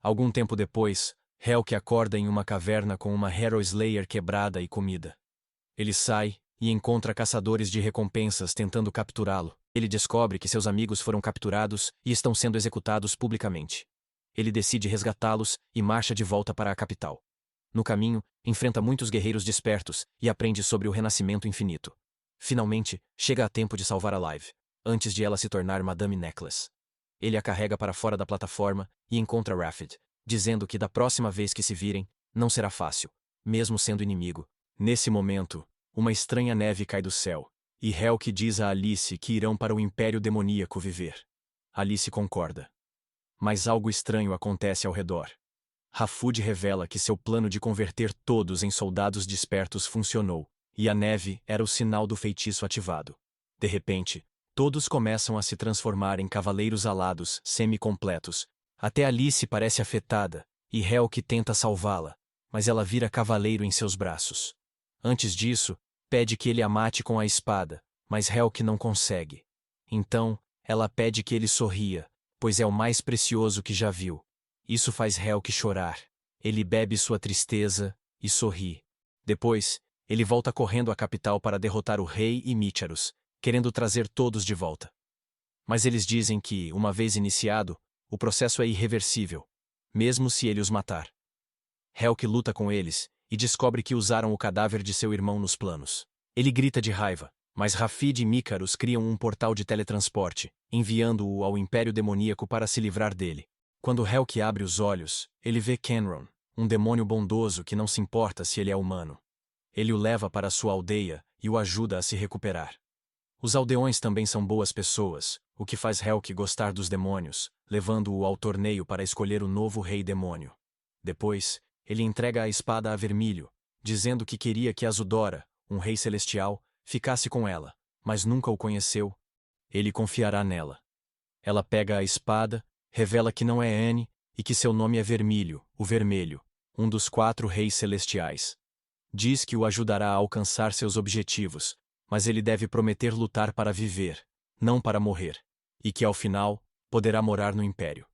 Algum tempo depois, Helk acorda em uma caverna com uma Hero Slayer quebrada e comida. Ele sai e encontra caçadores de recompensas tentando capturá-lo. Ele descobre que seus amigos foram capturados e estão sendo executados publicamente. Ele decide resgatá-los e marcha de volta para a capital. No caminho, enfrenta muitos guerreiros despertos e aprende sobre o renascimento infinito. Finalmente, chega a tempo de salvar a Live, antes de ela se tornar Madame Necklace. Ele a carrega para fora da plataforma e encontra Rafid, dizendo que da próxima vez que se virem, não será fácil, mesmo sendo inimigo. Nesse momento, uma estranha neve cai do céu, e Helk diz a Alice que irão para o Império Demoníaco viver. Alice concorda. Mas algo estranho acontece ao redor. Rafud revela que seu plano de converter todos em soldados despertos funcionou, e a neve era o sinal do feitiço ativado. De repente, todos começam a se transformar em cavaleiros alados, semi-completos. Até Alice parece afetada, e Helk tenta salvá-la, mas ela vira cavaleiro em seus braços. Antes disso, pede que ele a mate com a espada, mas Helk não consegue. Então, ela pede que ele sorria, pois é o mais precioso que já viu. Isso faz Helk chorar. Ele bebe sua tristeza e sorri. Depois, ele volta correndo à capital para derrotar o rei e Mícharos, querendo trazer todos de volta. Mas eles dizem que, uma vez iniciado, o processo é irreversível, mesmo se ele os matar. Helk luta com eles e descobre que usaram o cadáver de seu irmão nos planos. Ele grita de raiva, mas Rafid e Mikaros criam um portal de teletransporte, enviando-o ao Império Demoníaco para se livrar dele. Quando Helk abre os olhos, ele vê Kenron, um demônio bondoso que não se importa se ele é humano. Ele o leva para sua aldeia e o ajuda a se recuperar. Os aldeões também são boas pessoas, o que faz Helk gostar dos demônios, levando-o ao torneio para escolher o novo rei demônio. Depois, ele entrega a espada a Vermilho, dizendo que queria que Azudora, um rei celestial, ficasse com ela, mas nunca o conheceu. Ele confiará nela. Ela pega a espada, revela que não é Anne e que seu nome é Vermilho, o Vermelho, um dos 4 reis celestiais. Diz que o ajudará a alcançar seus objetivos, mas ele deve prometer lutar para viver, não para morrer, e que ao final, poderá morar no Império.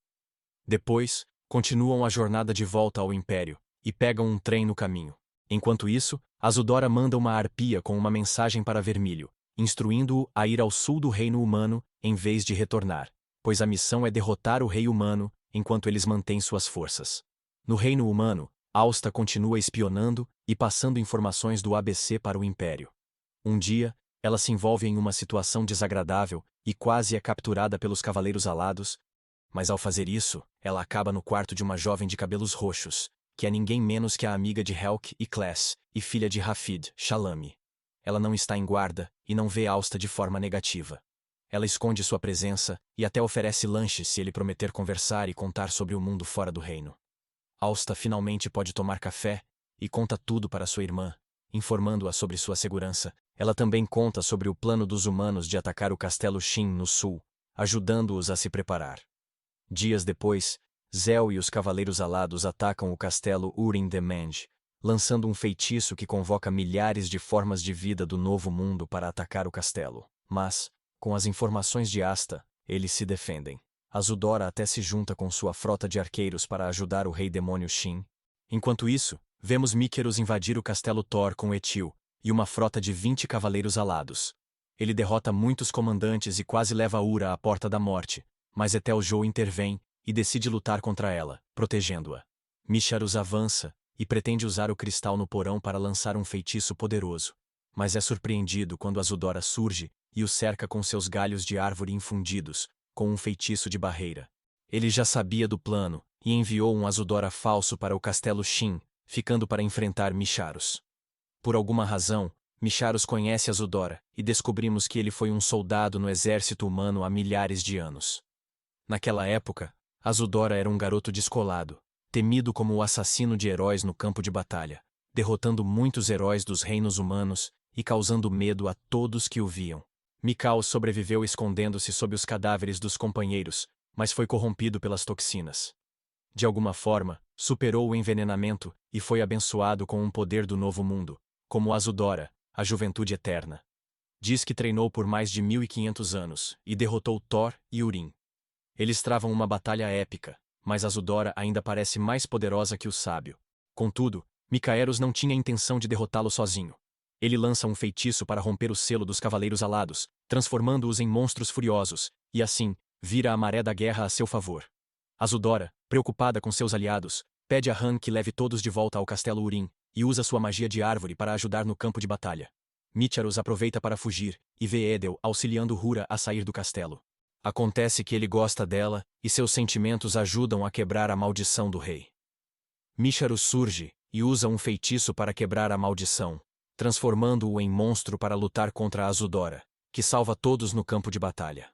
Depois, continuam a jornada de volta ao Império, e pegam um trem no caminho. Enquanto isso, Azudora manda uma arpia com uma mensagem para Vermilho, instruindo-o a ir ao sul do reino humano, em vez de retornar, pois a missão é derrotar o rei humano, enquanto eles mantêm suas forças. No reino humano, Austa continua espionando e passando informações do ABC para o Império. Um dia, ela se envolve em uma situação desagradável e quase é capturada pelos Cavaleiros Alados, mas ao fazer isso, ela acaba no quarto de uma jovem de cabelos roxos, que é ninguém menos que a amiga de Helk e Class, e filha de Hafid, Shalami. Ela não está em guarda e não vê Austa de forma negativa. Ela esconde sua presença e até oferece lanches se ele prometer conversar e contar sobre o mundo fora do reino. Austa finalmente pode tomar café e conta tudo para sua irmã, informando-a sobre sua segurança. Ela também conta sobre o plano dos humanos de atacar o castelo Shin no sul, ajudando-os a se preparar. Dias depois, Zel e os Cavaleiros Alados atacam o castelo Urim-Demenge, lançando um feitiço que convoca milhares de formas de vida do Novo Mundo para atacar o castelo. Mas, com as informações de Asta, eles se defendem. Azudora até se junta com sua frota de arqueiros para ajudar o rei demônio Shin. Enquanto isso, vemos Míqueros invadir o castelo Thor com Etil e uma frota de 20 cavaleiros alados. Ele derrota muitos comandantes e quase leva Ura à porta da morte, mas Eteljo intervém e decide lutar contra ela, protegendo-a. Misharus avança e pretende usar o cristal no porão para lançar um feitiço poderoso, mas é surpreendido quando Azudora surge e o cerca com seus galhos de árvore infundidos, com um feitiço de barreira. Ele já sabia do plano e enviou um Azudora falso para o castelo Shin, ficando para enfrentar Misharus. Por alguma razão, Misharus conhece Azudora e descobrimos que ele foi um soldado no exército humano há milhares de anos. Naquela época, Azudora era um garoto descolado, temido como o assassino de heróis no campo de batalha, derrotando muitos heróis dos reinos humanos e causando medo a todos que o viam. Mikal sobreviveu escondendo-se sob os cadáveres dos companheiros, mas foi corrompido pelas toxinas. De alguma forma, superou o envenenamento e foi abençoado com um poder do Novo Mundo, como Azudora, a juventude eterna. Diz que treinou por mais de 1500 anos e derrotou Thor e Urim. Eles travam uma batalha épica, mas Azudora ainda parece mais poderosa que o sábio. Contudo, Micaeros não tinha intenção de derrotá-lo sozinho. Ele lança um feitiço para romper o selo dos Cavaleiros Alados, transformando-os em monstros furiosos, e assim, vira a maré da guerra a seu favor. Azudora, preocupada com seus aliados, pede a Han que leve todos de volta ao castelo Urim, e usa sua magia de árvore para ajudar no campo de batalha. Mícharos aproveita para fugir, e vê Edel auxiliando Hura a sair do castelo. Acontece que ele gosta dela, e seus sentimentos ajudam a quebrar a maldição do rei. Misharus surge, e usa um feitiço para quebrar a maldição, transformando-o em monstro para lutar contra Azudora, que salva todos no campo de batalha.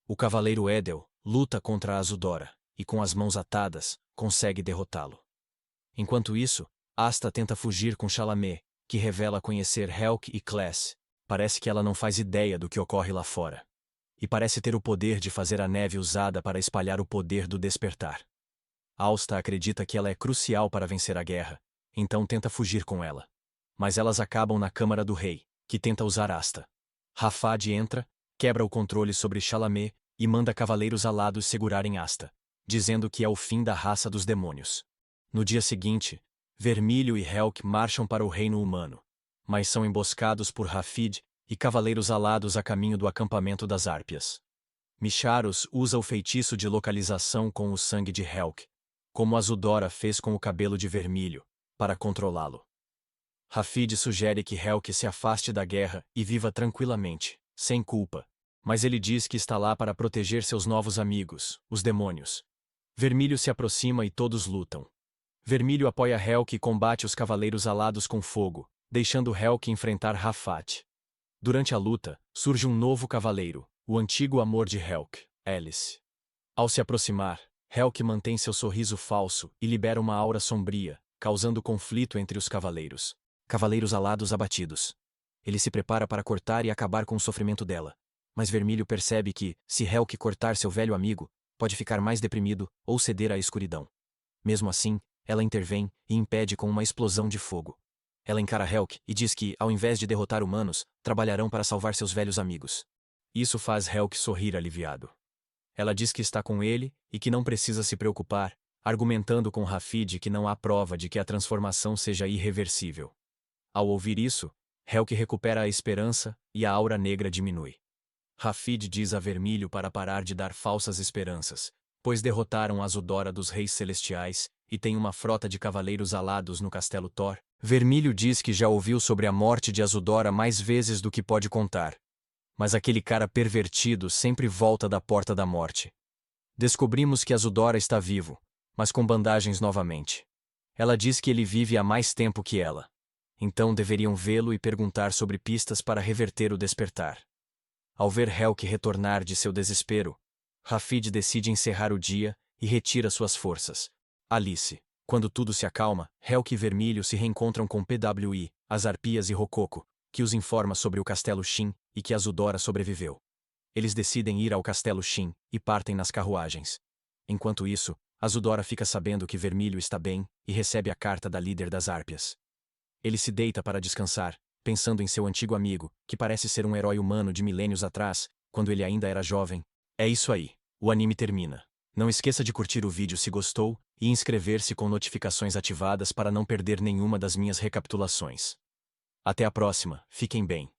O cavaleiro Edel luta contra Azudora, e com as mãos atadas, consegue derrotá-lo. Enquanto isso, Asta tenta fugir com Chalamet, que revela conhecer Helk e Class. Parece que ela não faz ideia do que ocorre lá fora. E parece ter o poder de fazer a neve usada para espalhar o poder do despertar. Austa acredita que ela é crucial para vencer a guerra, então tenta fugir com ela. Mas elas acabam na Câmara do Rei, que tenta usar Asta. Rafad entra, quebra o controle sobre Chalamet e manda cavaleiros alados segurarem Asta, dizendo que é o fim da raça dos demônios. No dia seguinte, Vermilho e Helk marcham para o reino humano, mas são emboscados por Hafid e cavaleiros alados a caminho do acampamento das Árpias. Misharus usa o feitiço de localização com o sangue de Helk, como Azudora fez com o cabelo de Vermilho, para controlá-lo. Hafid sugere que Helk se afaste da guerra e viva tranquilamente, sem culpa, mas ele diz que está lá para proteger seus novos amigos, os demônios. Vermilho se aproxima e todos lutam. Vermilho apoia Helk e combate os cavaleiros alados com fogo, deixando Helk enfrentar Rafat. Durante a luta, surge um novo cavaleiro, o antigo amor de Helk, Alice. Ao se aproximar, Helk mantém seu sorriso falso e libera uma aura sombria, causando conflito entre os cavaleiros. Cavaleiros alados abatidos. Ele se prepara para cortar e acabar com o sofrimento dela. Mas Vermilho percebe que, se Helk cortar seu velho amigo, pode ficar mais deprimido ou ceder à escuridão. Mesmo assim, ela intervém e impede com uma explosão de fogo. Ela encara Helk e diz que, ao invés de derrotar humanos, trabalharão para salvar seus velhos amigos. Isso faz Helk sorrir aliviado. Ela diz que está com ele e que não precisa se preocupar, argumentando com Rafid que não há prova de que a transformação seja irreversível. Ao ouvir isso, Helk recupera a esperança e a aura negra diminui. Rafid diz a Vermilho para parar de dar falsas esperanças, pois derrotaram Azudora dos Reis Celestiais e tem uma frota de cavaleiros alados no Castelo Thor. Vermilho diz que já ouviu sobre a morte de Azudora mais vezes do que pode contar. Mas aquele cara pervertido sempre volta da porta da morte. Descobrimos que Azudora está vivo, mas com bandagens novamente. Ela diz que ele vive há mais tempo que ela. Então deveriam vê-lo e perguntar sobre pistas para reverter o despertar. Ao ver Helk retornar de seu desespero, Rafid decide encerrar o dia e retira suas forças. Alice. Quando tudo se acalma, Helk e Vermilho se reencontram com PWI, as Arpias e Rococo, que os informa sobre o Castelo Shin e que Azudora sobreviveu. Eles decidem ir ao Castelo Shin e partem nas carruagens. Enquanto isso, Azudora fica sabendo que Vermilho está bem e recebe a carta da líder das Árpias. Ele se deita para descansar, pensando em seu antigo amigo, que parece ser um herói humano de milênios atrás, quando ele ainda era jovem. É isso aí, o anime termina. Não esqueça de curtir o vídeo se gostou e inscrever-se com notificações ativadas para não perder nenhuma das minhas recapitulações. Até a próxima, fiquem bem.